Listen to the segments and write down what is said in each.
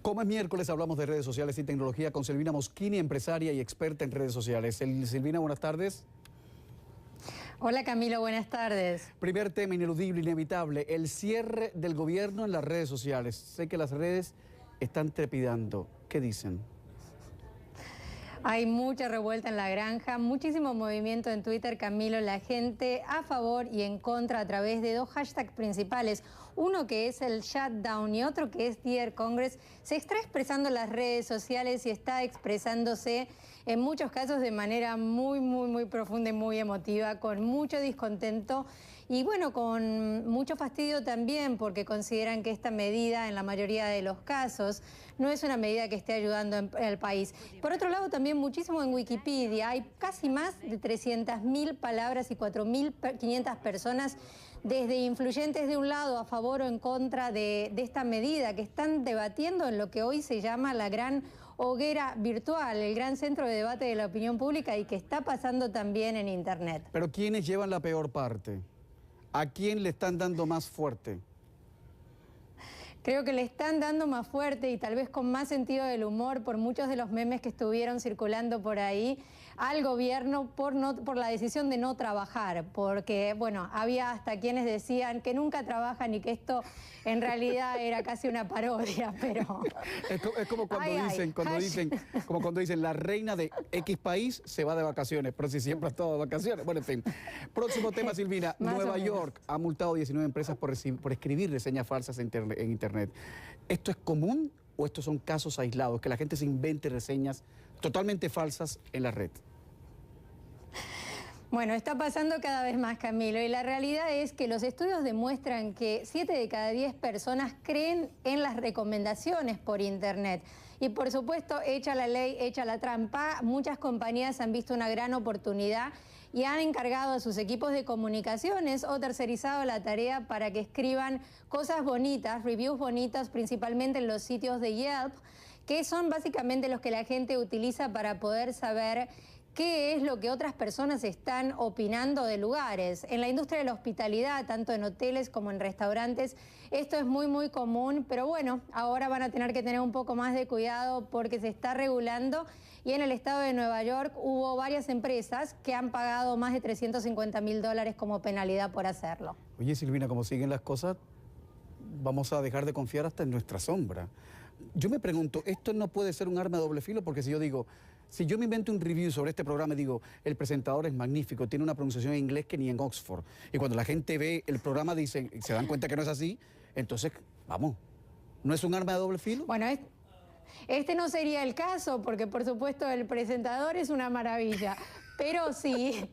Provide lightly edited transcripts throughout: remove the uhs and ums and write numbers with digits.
Como es miércoles, hablamos de redes sociales y tecnología con Silvina Moschini, empresaria y experta en redes sociales. Silvina, buenas tardes. Hola Camilo, buenas tardes. Primer tema ineludible, inevitable, el cierre del gobierno en las redes sociales. Sé que las redes están trepidando. ¿Qué dicen? Hay mucha revuelta en la granja, muchísimo movimiento en Twitter, Camilo, la gente a favor y en contra a través de dos hashtags principales. Uno que es el shutdown y otro que es Dear Congress. Se está expresando en las redes sociales y está expresándose en muchos casos de manera muy profunda y muy emotiva, con mucho descontento y bueno, con mucho fastidio también, porque consideran que esta medida en la mayoría de los casos no es una medida que esté ayudando al país. Por otro lado, también muchísimo en Wikipedia. Hay casi más de 300.000 palabras y 4.500 personas, desde influyentes de un lado a favor o en contra de esta medida, que están debatiendo en lo que hoy se llama la gran hoguera virtual, el gran centro de debate de la opinión pública y que está pasando también en Internet. Pero ¿quiénes llevan la peor parte? ¿A quién le están dando más fuerte? Creo que le están dando más fuerte y tal vez con más sentido del humor por muchos de los memes que estuvieron circulando por ahí al gobierno por la decisión de no trabajar, porque bueno, había hasta quienes decían que nunca trabajan y que esto en realidad era casi una parodia, pero... Es como cuando dicen la reina de X país se va de vacaciones, pero si siempre ha estado de vacaciones. Bueno, en fin. Próximo tema, Silvina. Nueva York ha multado 19 empresas por escribir reseñas falsas en Internet. ¿Esto es común o estos son casos aislados, que la gente se invente reseñas totalmente falsas en la red? Bueno, está pasando cada vez más, Camilo, y la realidad es que los estudios demuestran que 7 de cada 10 personas creen en las recomendaciones por Internet. Y por supuesto, hecha la ley, hecha la trampa, muchas compañías han visto una gran oportunidad y han encargado a sus equipos de comunicaciones o tercerizado la tarea para que escriban cosas bonitas, reviews bonitas, principalmente en los sitios de Yelp, que son básicamente los que la gente utiliza para poder saber qué es lo que otras personas están opinando de lugares. En la industria de la hospitalidad, tanto en hoteles como en restaurantes, esto es muy común, pero bueno, ahora van a tener que tener un poco más de cuidado porque se está regulando y en el estado de Nueva York hubo varias empresas que han pagado más de $350.000 como penalidad por hacerlo. Oye, Silvina, como siguen las cosas, vamos a dejar de confiar hasta en nuestra sombra. Yo me pregunto, ¿esto no puede ser un arma de doble filo? Porque si yo digo, si yo me invento un review sobre este programa y digo, el presentador es magnífico, tiene una pronunciación en inglés que ni en Oxford, y cuando la gente ve el programa dicen, se dan cuenta que no es así, entonces, vamos, ¿no es un arma de doble filo? Bueno, este no sería el caso, porque por supuesto el presentador es una maravilla, pero sí,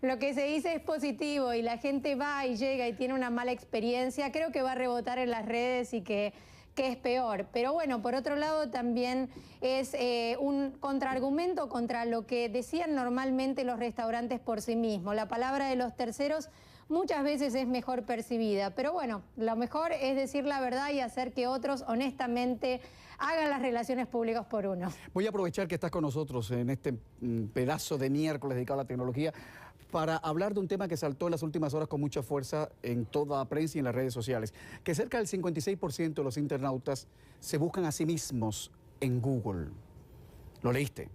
lo que se dice es positivo y la gente va y llega y tiene una mala experiencia, creo que va a rebotar en las redes y que es peor. Pero bueno, por otro lado también es un contraargumento contra lo que decían normalmente los restaurantes por sí mismos. La palabra de los terceros muchas veces es mejor percibida, pero bueno, lo mejor es decir la verdad y hacer que otros honestamente hagan las relaciones públicas por uno. Voy a aprovechar que estás con nosotros en este pedazo de miércoles dedicado a la tecnología para hablar de un tema que saltó en las últimas horas con mucha fuerza en toda la prensa y en las redes sociales, que cerca del 56% de los internautas se buscan a sí mismos en Google. ¿Lo leíste?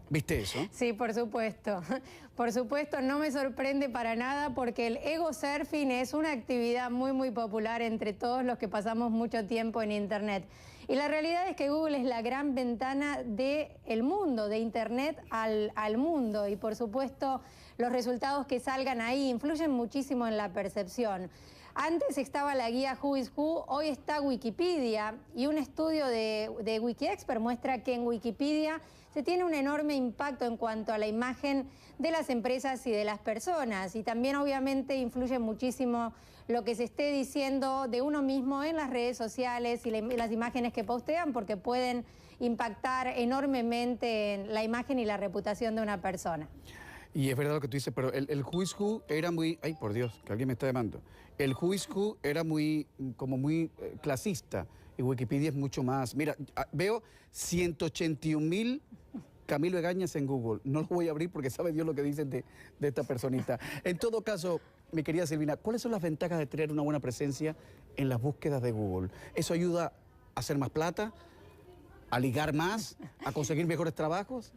¿Viste eso? Sí, por supuesto. Por supuesto, no me sorprende para nada porque el ego surfing es una actividad muy popular entre todos los que pasamos mucho tiempo en Internet. Y la realidad es que Google es la gran ventana del mundo, de Internet al mundo. Y por supuesto, los resultados que salgan ahí influyen muchísimo en la percepción. Antes estaba la guía Who is Who, hoy está Wikipedia y un estudio de WikiExpert muestra que en Wikipedia se tiene un enorme impacto en cuanto a la imagen de las empresas y de las personas y también obviamente influye muchísimo lo que se esté diciendo de uno mismo en las redes sociales y las imágenes que postean porque pueden impactar enormemente en la imagen y la reputación de una persona. Y es verdad lo que tú dices, pero el Who is Who era muy... Ay, por Dios, que alguien me está llamando. El Who is Who era muy clasista y Wikipedia es mucho más. Mira, veo 181.000 Camilo Egañas en Google. No lo voy a abrir porque sabe Dios lo que dicen de esta personita. En todo caso, mi querida Silvina, ¿cuáles son las ventajas de tener una buena presencia en las búsquedas de Google? ¿Eso ayuda a hacer más plata? ¿A ligar más? ¿A conseguir mejores trabajos?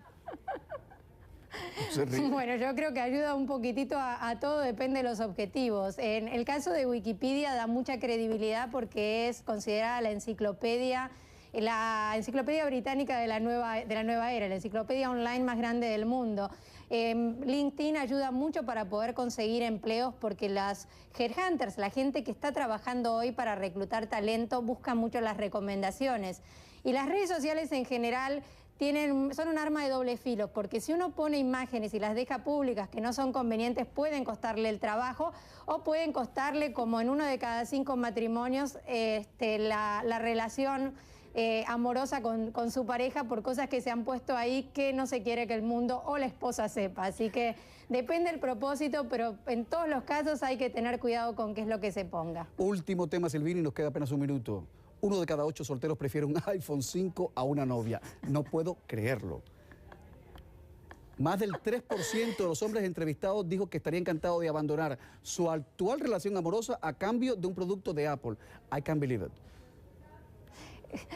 Bueno, yo creo que ayuda un poquitito a todo, depende de los objetivos. En el caso de Wikipedia da mucha credibilidad porque es considerada la enciclopedia británica de la nueva era, la enciclopedia online más grande del mundo. LinkedIn ayuda mucho para poder conseguir empleos porque las headhunters, la gente que está trabajando hoy para reclutar talento, busca mucho las recomendaciones. Y las redes sociales en general son un arma de doble filo, porque si uno pone imágenes y las deja públicas que no son convenientes, pueden costarle el trabajo o pueden costarle, como en 1 de cada 5 matrimonios, la relación amorosa con su pareja por cosas que se han puesto ahí que no se quiere que el mundo o la esposa sepa. Así que depende del propósito, pero en todos los casos hay que tener cuidado con qué es lo que se ponga. Último tema, Silvina, y nos queda apenas un minuto. 1 de cada 8 solteros prefiere un iPhone 5 a una novia. No puedo creerlo. Más del 3% de los hombres entrevistados dijo que estaría encantado de abandonar su actual relación amorosa a cambio de un producto de Apple. I can't believe it.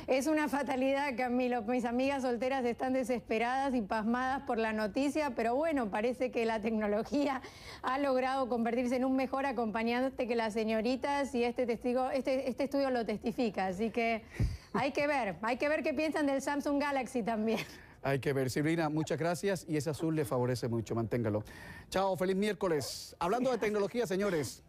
Es una fatalidad, Camilo. Mis amigas solteras están desesperadas y pasmadas por la noticia, pero bueno, parece que la tecnología ha logrado convertirse en un mejor acompañante que las señoritas y este estudio lo testifica. Así que hay que ver qué piensan del Samsung Galaxy también. Hay que ver. Silvina, muchas gracias y ese azul le favorece mucho, manténgalo. Chao, feliz miércoles. Hablando de tecnología, señores.